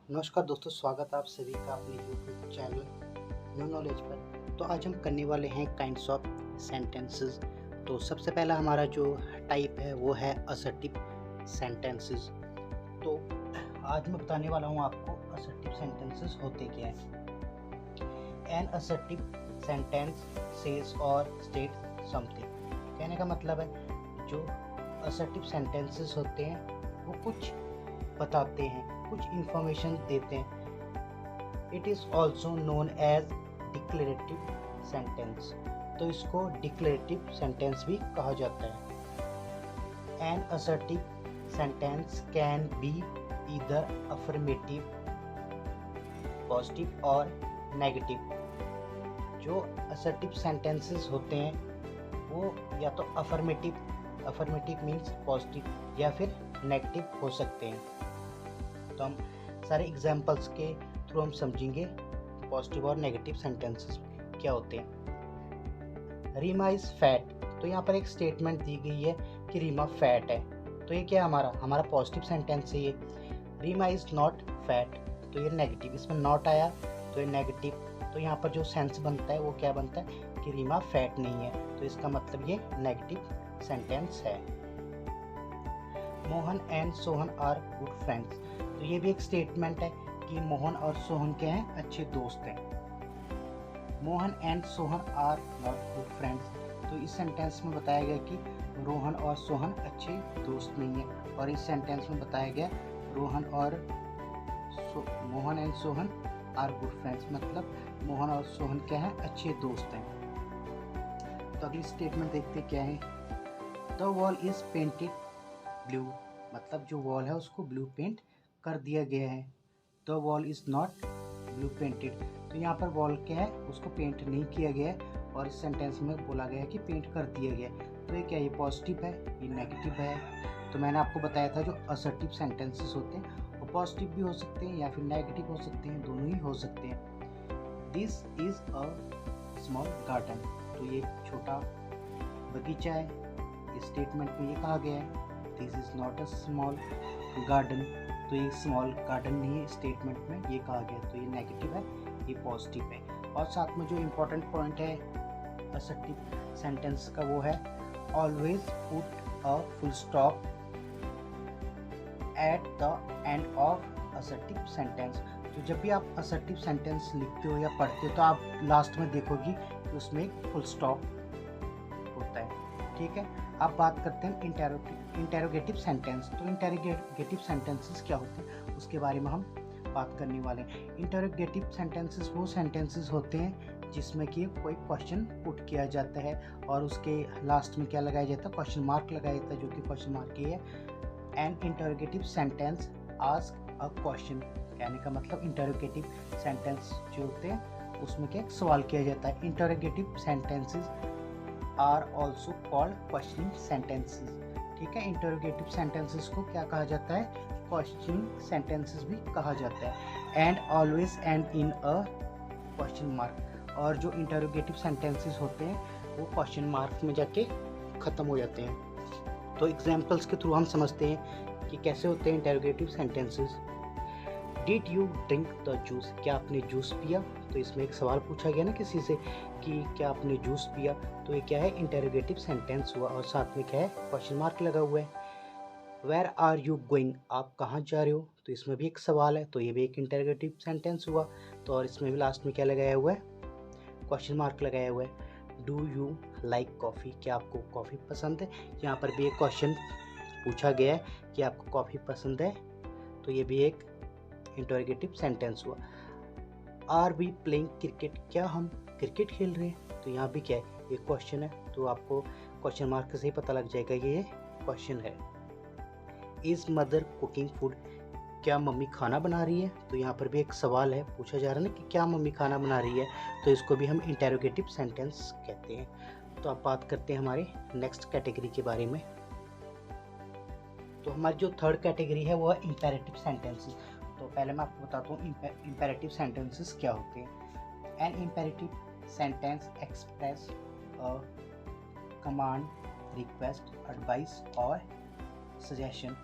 नमस्कार दोस्तों, स्वागत है आप सभी का अपने यूट्यूब चैनल न्यू नॉलेज पर। तो आज हम करने वाले हैं काइंड्स ऑफ सेंटेंसेस। तो सबसे पहला हमारा जो टाइप है वो है असर्टिव सेंटेंसेस। तो आज मैं बताने वाला हूँ आपको असर्टिव सेंटेंसेस होते क्या हैं। एन असर्टिव सेंटेंस सेज और स्टेट समथिंग। कहने का मतलब है जो असर्टिव सेंटेंसेस होते हैं वो कुछ बताते हैं, कुछ इंफॉर्मेशन देते हैं। It is also known as declarative sentence. तो इसको डिक्लेरेटिव सेंटेंस भी कहा जाता है। An assertive sentence can be either affirmative, positive और नेगेटिव। जो असर्टिव सेंटेंसेस होते हैं वो या तो अफर्मेटिव मीन्स पॉजिटिव, या फिर नेगेटिव हो सकते हैं। तो हम सारे एग्जाम्पल्स के थ्रू हम समझेंगे पॉजिटिव और नेगेटिव सेंटेंसेस क्या होते हैं। Reema is fat. तो यहाँ पर एक स्टेटमेंट दी गई है कि रीमा फैट है। तो ये क्या हमारा पॉजिटिव सेंटेंस है ये। रीमा इज नॉट फैट, तो ये नेगेटिव, इसमें नॉट आया तो ये नेगेटिव। तो यहाँ पर जो सेंस बनता है वो क्या बनता है कि रीमा फैट नहीं है, तो इसका मतलब ये नेगेटिव सेंटेंस है। Mohan and Sohan are good friends. तो ये भी एक स्टेटमेंट है कि मोहन और सोहन क्या हैं, अच्छे दोस्त हैं। Mohan and Sohan are not good friends. तो इस सेंटेंस में बताया गया कि रोहन और सोहन अच्छे दोस्त नहीं है। और इस सेंटेंस में बताया गया Mohan and Sohan are good friends, मतलब मोहन और सोहन क्या है, अच्छे दोस्त हैं। तो अगली स्टेटमेंट देखते क्या है। The wall is painted blue, मतलब जो वॉल है उसको ब्लू पेंट कर दिया गया है। The wall is not blue painted. तो यहाँ पर वॉल क्या है, उसको पेंट नहीं किया गया है, और इस सेंटेंस में बोला गया है कि पेंट कर दिया गया है। तो ये क्या, ये पॉजिटिव है, ये नेगेटिव है। तो मैंने आपको बताया था जो असर्टिव सेंटेंसेस होते हैं वो पॉजिटिव भी हो सकते हैं या फिर नेगेटिव हो सकते हैं, दोनों ही हो सकते हैं। This is a small garden. तो ये छोटा बगीचा है। इस स्टेटमेंट में ये कहा गया है this is not a small garden. तो ये स्मॉल गार्डन नहीं है, स्टेटमेंट में ये कहा गया। तो ये नेगेटिव है, ये पॉजिटिव है। और साथ में जो इम्पोर्टेंट पॉइंट है असर्टिव सेंटेंस का वो है always put a full stop at the end of assertive sentence. तो जब भी आप असर्टिव सेंटेंस लिखते हो या पढ़ते हो तो आप लास्ट में देखोगी कि उसमें एक फुल स्टॉप होता है। ठीक है, अब बात करते हैं इंटेरोगेटिव सेंटेंस। तो इंटेरोगेटिव सेंटेंसेस क्या होते हैं उसके बारे में हम बात करने वाले हैं। इंटेरोगेटिव सेंटेंसेस वो सेंटेंसेस होते हैं जिसमें कि कोई क्वेश्चन पुट किया जाता है और उसके लास्ट में क्या लगाया जाता है, क्वेश्चन मार्क लगाया जाता है, जो कि क्वेश्चन मार्क ये है। N interrogative sentence ask a question. कहने का मतलब इंटेरोगेटिव सेंटेंस जो होते हैं उसमें क्या सवाल किया जाता है। Interrogative sentences are also called questioning sentences. ठीक है, इंटरोगेटिव सेंटेंसेस को क्या कहा जाता है, क्वेश्चनिंग सेंटेंसेस भी कहा जाता है। And always and in a question mark. और जो इंटरोगेटिव सेंटेंसेस होते हैं वो क्वेश्चन मार्क में जाके ख़त्म हो जाते हैं। तो एग्जाम्पल्स के थ्रू हम समझते हैं कि कैसे होते हैं interrogative sentences. Did you drink the juice. क्या आपने जूस पिया। तो इसमें एक सवाल पूछा गया ना किसी से कि क्या आपने जूस पिया। तो ये क्या है, इंटेरोगेटिव सेंटेंस हुआ, और साथ में क्या है, क्वेश्चन मार्क लगा हुआ है। Where are you going. आप कहाँ जा रहे हो। तो इसमें भी एक सवाल है, तो ये भी एक इंटेरोगेटिव सेंटेंस हुआ। तो और इसमें भी लास्ट में क्या लगाया हुआ है, क्वेश्चन मार्क लगाया हुआ है। Do you like coffee. क्या आपको कॉफ़ी पसंद है। यहाँ पर भी एक क्वेश्चन पूछा गया है कि आपको कॉफ़ी पसंद है। तो ये भी एक इंटरोगेटिव सेंटेंस हुआ। Are we playing cricket. क्या हम क्रिकेट खेल रहे हैं। तो यहाँ भी क्या है, ये क्वेश्चन है, तो आपको क्वेश्चन मार्क से ही पता लग जाएगा ये क्वेश्चन है। Is mother cooking food. क्या मम्मी खाना बना रही है। तो यहाँ पर भी एक सवाल है, पूछा जा रहा है ना कि क्या मम्मी खाना बना रही है। तो इसको भी हम इंटेरोगेटिव सेंटेंस कहते हैं। तो अब बात करते हैं हमारे नेक्स्ट कैटेगरी के बारे में। तो हमारी जो थर्ड कैटेगरी है वो है इंपेरेटिव सेंटेंसेस। तो पहले मैं आपको बताता हूँ इंपेरेटिव सेंटेंसेस क्या होते हैं। An imperative sentence express a command, request, advice और सजेशन।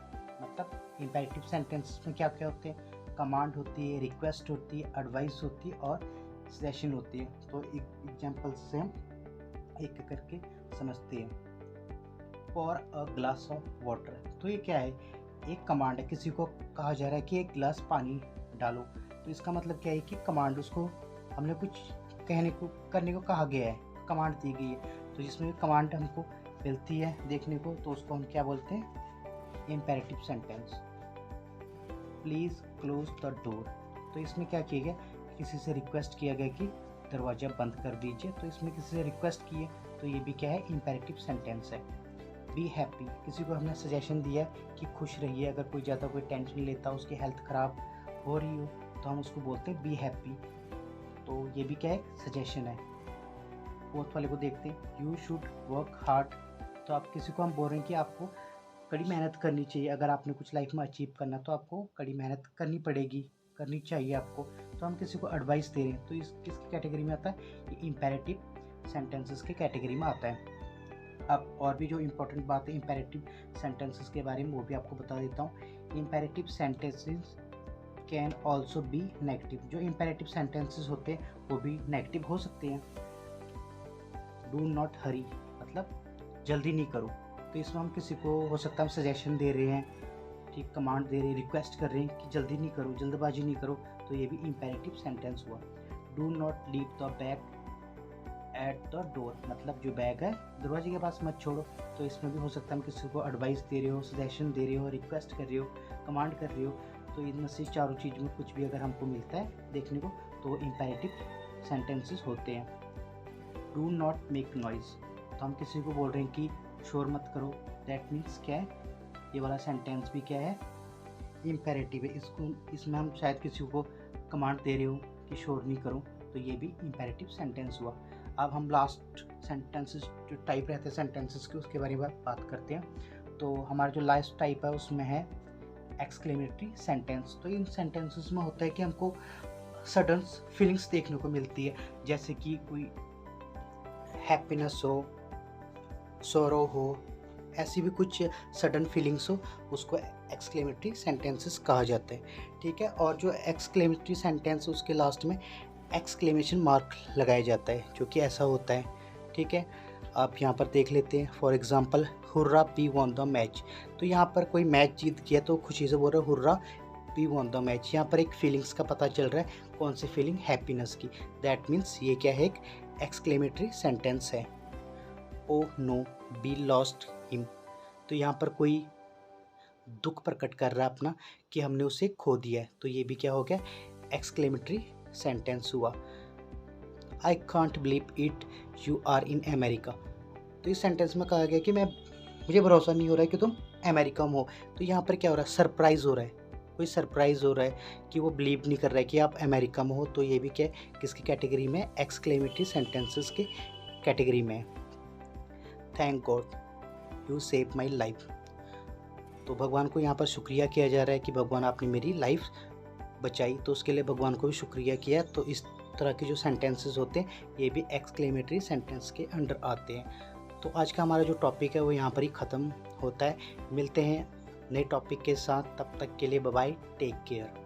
मतलब इंपेरेटिव सेंटेंसेस में क्या क्या होते हैं, कमांड होती है, रिक्वेस्ट होती है, एडवाइस होती है और सजेशन होती है। तो एक एग्जांपल से हम एक एक करके समझते हैं। For a glass of water, तो ये क्या है, एक कमांड है, किसी को कहा जा रहा है कि एक गिलास पानी डालो। तो इसका मतलब क्या है कि कमांड, उसको हमने कुछ कहने को करने को कहा गया है, कमांड दी गई है। तो जिसमें कमांड हमको मिलती है देखने को, तो उसको हम क्या बोलते हैं, imperative sentence. Please close the door, तो इसमें क्या किया गया, किसी से रिक्वेस्ट किया गया कि दरवाज़ा बंद कर दीजिए। तो इसमें किसी से रिक्वेस्ट की है, तो ये भी क्या है, इम्पेरेटिव सेंटेंस है। बी हैप्पी, किसी को हमने सजेशन दिया कि खुश रहिए, अगर कोई ज़्यादा कोई टेंशन लेता, उसकी हेल्थ ख़राब हो रही हो, तो हम उसको बोलते हैं बी हैप्पी। तो ये भी क्या है, सजेशन है। फोर्थ वाले को देखते हैं, यू शुड वर्क हार्ड, तो आप किसी को हम बोल रहे हैं कि आपको कड़ी मेहनत करनी चाहिए, अगर आपने कुछ लाइफ में अचीव करना तो आपको कड़ी मेहनत करनी पड़ेगी, करनी चाहिए आपको। तो हम किसी को एडवाइस दे रहे हैं, तो इस किसकी कैटेगरी में आता है, ये इम्पेरेटिव सेंटेंसेस के कैटेगरी में आता है। अब और भी जो इम्पोर्टेंट बात है इम्पेरेटिव सेंटेंसेस के बारे में, वो भी आपको बता देता हूँ। Imperative sentences can also be negative, जो इम्पेरेटिव सेंटेंसेस होते हैं वो भी नेगेटिव हो सकते हैं। डू नॉट हरी, मतलब जल्दी नहीं करो, तो इसमें हम किसी को हो सकता है हम सजेशन दे रहे हैं, ठीक, कमांड दे रहे हैं, रिक्वेस्ट कर रहे हैं कि जल्दी नहीं करो, जल्दबाजी नहीं करो, तो ये भी इम्पेरेटिव सेंटेंस हुआ। Do not leave the bag at the door, मतलब जो बैग है दरवाजे के पास मत छोड़ो। तो इसमें भी हो सकता है हम किसी को एडवाइस दे रहे हो, सजेशन दे रहे हो, रिक्वेस्ट कर रहे हो, कमांड कर रहे हो। तो इनमें से चारों चीज़ में कुछ भी अगर हमको मिलता है देखने को, तो इम्पेरेटिव सेंटेंसेस होते हैं। डू नॉट मेक नॉइज़, तो हम किसी को बोल रहे हैं कि शोर मत करो, दैट मीन्स क्या है, ये वाला सेंटेंस भी क्या है, इम्पेरेटिव है। इसमें हम शायद किसी को कमांड दे रहे हो कि शोर नहीं करो, तो ये भी इम्पेरेटिव सेंटेंस हुआ। अब हम लास्ट सेंटेंसेस जो टाइप रहते हैं सेंटेंसेस के, उसके बारे में बात करते हैं। तो हमारा जो लास्ट टाइप है उसमें है एक्सक्लेमेटरी सेंटेंस। तो इन सेंटेंसेस में होता है कि हमको सडन फीलिंग्स देखने को मिलती है, जैसे कि कोई हैप्पीनेस हो, सॉरो हो, ऐसी भी कुछ सडन फीलिंग्स हो, उसको एक्सक्लेमेटरी सेंटेंसेस कहा जाता है, ठीक है। और जो एक्सक्लेमेटरी सेंटेंस उसके लास्ट में एक्सक्लेमेशन मार्क लगाया जाता है, जो कि ऐसा होता है, ठीक है। आप यहाँ पर देख लेते हैं, for example hurrah we won the match, तो यहाँ पर कोई मैच जीत गया तो खुशी से बोल रहे hurrah we won the match. यहाँ पर एक फीलिंग्स का पता चल रहा है, कौन सी फीलिंग, हैप्पीनेस की। दैट मीन्स ये क्या है, एक एक्सक्लेमेटरी सेंटेंस है। Oh no we lost him, तो यहाँ पर कोई दुख प्रकट कर रहा है अपना कि हमने उसे खो दिया है, तो ये भी क्या हो गया, एक्सक्लेमेटरी सेंटेंस हुआ। I can't believe it you are in America, तो इस सेंटेंस में कहा गया कि मुझे भरोसा नहीं हो रहा है कि तुम अमेरिका में हो। तो यहाँ पर क्या हो रहा है, सरप्राइज़ हो रहा है, कोई सरप्राइज़ हो रहा है कि वो बिलीव नहीं कर रहा है कि आप अमेरिका में हो। तो ये भी क्या, किसकी कैटेगरी में, एक्सक्लेमेटरी सेंटेंसेस के कैटेगरी में। Thank God you save my life, तो भगवान को यहाँ पर शुक्रिया किया जा रहा है कि भगवान आपने मेरी लाइफ बचाई, तो उसके लिए भगवान को भी शुक्रिया किया। तो इस तरह के जो सेंटेंसेस होते हैं ये भी एक्सक्लेमेटरी सेंटेंस के अंडर आते हैं। तो आज का हमारा जो टॉपिक है वो यहाँ पर ही ख़त्म होता है। मिलते हैं नए टॉपिक के साथ, तब तक के लिए बाय बाय, टेक केयर।